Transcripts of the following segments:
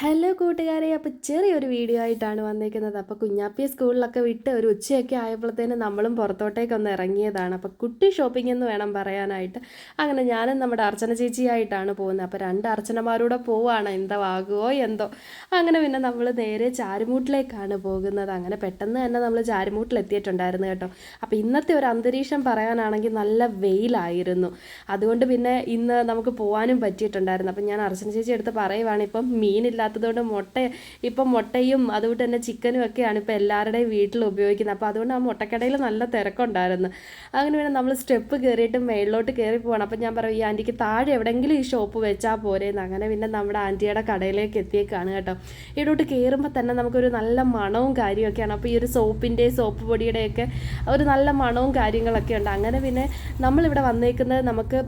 Hello കൂട്ടുകാരെ, അപ്പോൾ ചെറിയൊരു വീഡിയോ ആയിട്ടാണ് വന്നേക്കുന്നത്. അപ്പോൾ കുഞ്ഞാപ്പിയെ സ്കൂളിലൊക്കെ വിട്ട് ഒരു ഉച്ചയൊക്കെ ആയപ്പോഴത്തേന് നമ്മളും പുറത്തോട്ടേക്കൊന്ന് ഇറങ്ങിയതാണ്. അപ്പോൾ കുട്ടി ഷോപ്പിംഗ് എന്ന് വേണം പറയാനായിട്ട്. അങ്ങനെ ഞാനും നമ്മുടെ അർച്ചന ചേച്ചിയായിട്ടാണ് പോകുന്നത്. അപ്പോൾ രണ്ട് അർച്ചനമാരൂടെ പോവുകയാണ്, എന്താകുമോ എന്തോ. അങ്ങനെ പിന്നെ നമ്മൾ നേരെ ചാരുമൂട്ടിലേക്കാണ് പോകുന്നത്. അങ്ങനെ പെട്ടെന്ന് തന്നെ നമ്മൾ ചാരുമൂട്ടിലെത്തിയിട്ടുണ്ടായിരുന്നു കേട്ടോ. അപ്പോൾ ഇന്നത്തെ ഒരു അന്തരീക്ഷം പറയാനാണെങ്കിൽ നല്ല വെയിലായിരുന്നു. അതുകൊണ്ട് പിന്നെ ഇന്ന് നമുക്ക് പോകാനും പറ്റിയിട്ടുണ്ടായിരുന്നു. അപ്പം ഞാൻ അർച്ചന ചേച്ചി എടുത്ത് പറയുവാണ്, ഇപ്പം മീനില്ലാത്തതുകൊണ്ട് ഇപ്പം മുട്ടയും അതുകൊണ്ട് തന്നെ ചിക്കനും ഒക്കെയാണ് ഇപ്പോൾ എല്ലാവരുടെയും വീട്ടിൽ ഉപയോഗിക്കുന്നത്. അപ്പോൾ അതുകൊണ്ട് ആ മുട്ടക്കടയിൽ നല്ല തിരക്കുണ്ടായിരുന്നു. അങ്ങനെ പിന്നെ നമ്മൾ സ്റ്റെപ്പ് കയറിയിട്ട് മേളിലോട്ട് കയറി പോകണം. അപ്പം ഞാൻ പറയും, ഈ ആൻറ്റിക്ക് താഴെ എവിടെയെങ്കിലും ഈ ഷോപ്പ് വെച്ചാൽ പോരേന്ന്. അങ്ങനെ പിന്നെ നമ്മുടെ ആൻറ്റിയുടെ കടയിലേക്ക് എത്തിയേക്കാണ് കേട്ടോ. ഇവിടോട്ട് കയറുമ്പോൾ തന്നെ നമുക്കൊരു നല്ല മണവും കാര്യമൊക്കെയാണ്. അപ്പോൾ ഈ ഒരു സോപ്പ് പൊടിയുടെയൊക്കെ ഒരു നല്ല മണവും കാര്യങ്ങളൊക്കെ ഉണ്ട്. അങ്ങനെ പിന്നെ നമ്മളിവിടെ വന്നേക്കുന്നത് നമുക്ക്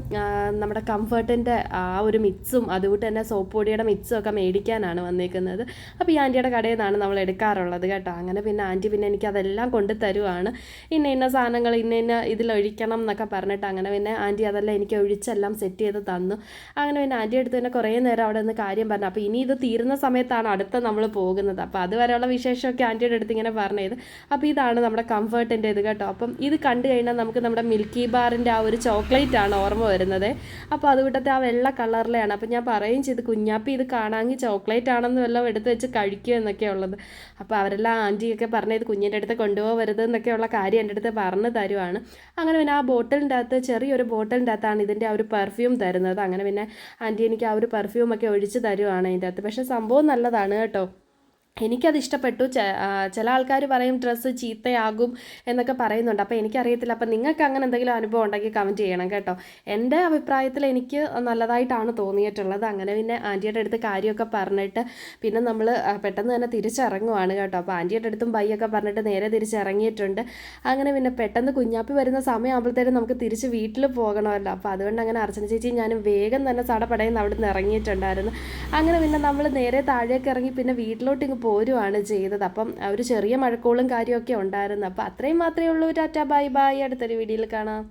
നമ്മുടെ കംഫർട്ടിൻ്റെ ആ ഒരു മിക്സും അതുകൊണ്ട് തന്നെ സോപ്പ് പൊടിയുടെ മിക്സും ഒക്കെ മേടിക്കാനാണ് വന്നേക്കുന്നത്. അപ്പോൾ ഈ ആൻറ്റിയുടെ കടയിൽ നിന്നാണ് നമ്മൾ എടുക്കാറുള്ളത് കേട്ടോ. അങ്ങനെ പിന്നെ ആൻറ്റി പിന്നെ എനിക്ക് അതെല്ലാം കൊണ്ട് തരുവാണ്. ഇന്ന സാധനങ്ങൾ ഇന്ന ഇതിലൊഴിക്കണം എന്നൊക്കെ പറഞ്ഞിട്ട്. അങ്ങനെ പിന്നെ ആൻറ്റി അതെല്ലാം എനിക്ക് ഒഴിച്ചെല്ലാം സെറ്റ് ചെയ്ത് തന്നു. അങ്ങനെ പിന്നെ ആൻറ്റി അടുത്ത് തന്നെ കുറേ നേരം അവിടെ നിന്ന് കാര്യം പറഞ്ഞു. അപ്പോൾ ഇനി ഇത് തീരുന്ന സമയത്താണ് അടുത്ത നമ്മൾ പോകുന്നത്. അപ്പോൾ അതുവരെയുള്ള വിശേഷമൊക്കെ ആൻറ്റിയുടെ അടുത്ത് ഇങ്ങനെ പറഞ്ഞത്. അപ്പോൾ ഇതാണ് നമ്മുടെ കംഫർട്ടിൻ്റെ ഇത് കേട്ടോ. അപ്പം ഇത് കണ്ടു കഴിഞ്ഞാൽ നമുക്ക് നമ്മുടെ മിൽക്കി ബാറിൻ്റെ ആ ഒരു ചോക്ലേറ്റ് ആണ് ഓർമ്മ വരുന്നത്. അപ്പോൾ അതുകൂട്ടത്തെ ആ വെള്ള കളറിലെയാണ്. അപ്പോൾ ഞാൻ പറയുകയും ചെയ്ത്, കുഞ്ഞാപ്പി ഇത് കാണാമെങ്കിൽ ചോക്ലേറ്റ് ആണെന്ന് വല്ലതും എടുത്ത് വെച്ച് കഴിക്കുക എന്നൊക്കെ ഉള്ളത്. അപ്പോൾ അവരെല്ലാം ആൻറ്റിയൊക്കെ പറഞ്ഞത് കുഞ്ഞിൻ്റെ അടുത്ത് കൊണ്ടുപോകരുത് എന്നൊക്കെയുള്ള കാര്യം എൻ്റെ അടുത്ത് പറഞ്ഞു തരുവാണ്. അങ്ങനെ പിന്നെ ആ ബോട്ടിലിൻ്റെ അകത്ത്, ചെറിയൊരു ബോട്ടിലിൻ്റെ അകത്താണ് ഇതിൻ്റെ ആ ഒരു പെർഫ്യൂം തരുന്നത്. അങ്ങനെ പിന്നെ ആൻറ്റി എനിക്ക് ആ ഒരു പെർഫ്യൂമൊക്കെ ഒഴിച്ച് തരുവാണ് ഇതിൻ്റെ അകത്ത്. പക്ഷേ സംഭവം നല്ലതാണ് കേട്ടോ. എനിക്കത് ഇഷ്ടപ്പെട്ടു. ചില ആൾക്കാർ പറയും ഡ്രസ്സ് ചീത്തയാകും എന്നൊക്കെ പറയുന്നുണ്ട്. അപ്പോൾ എനിക്കറിയത്തില്ല. അപ്പോൾ നിങ്ങൾക്ക് അങ്ങനെ എന്തെങ്കിലും അനുഭവം ഉണ്ടെങ്കിൽ കമൻറ്റ് ചെയ്യണം കേട്ടോ. എൻ്റെ അഭിപ്രായത്തിൽ എനിക്ക് നല്ലതായിട്ടാണ് തോന്നിയിട്ടുള്ളത്. അങ്ങനെ പിന്നെ ആൻറ്റിയുടെ അടുത്ത് കാര്യമൊക്കെ പറഞ്ഞിട്ട് പിന്നെ നമ്മൾ പെട്ടെന്ന് തന്നെ തിരിച്ചിറങ്ങുവാണ് കേട്ടോ. അപ്പോൾ ആൻറ്റിയുടെ അടുത്തും ബൈയൊക്കെ പറഞ്ഞിട്ട് നേരെ തിരിച്ചിറങ്ങിയിട്ടുണ്ട്. അങ്ങനെ പിന്നെ പെട്ടെന്ന് കുഞ്ഞാപ്പി വരുന്ന സമയമാകുമ്പോഴത്തേനും നമുക്ക് തിരിച്ച് വീട്ടിൽ പോകണമല്ലോ. അപ്പോൾ അതുകൊണ്ട് അങ്ങനെ അർച്ചന ചേച്ചി ഞാനും വേഗം തന്നെ സടപടയെന്ന് അവിടെ നിന്ന് ഇറങ്ങിയിട്ടുണ്ടായിരുന്നു. അങ്ങനെ പിന്നെ നമ്മൾ നേരെ താഴേക്ക് ഇറങ്ങി പിന്നെ വീട്ടിലോട്ട് പോരുവാണ് ചെയ്തത്. അപ്പം ഒരു ചെറിയ മഴക്കോളും കാര്യമൊക്കെ ഉണ്ടായിരുന്നു. അപ്പോൾ അത്രയും മാത്രമേ ഉള്ളൂ. Tata bye bye. അടുത്തൊരു വീഡിയോയിൽ കാണാം.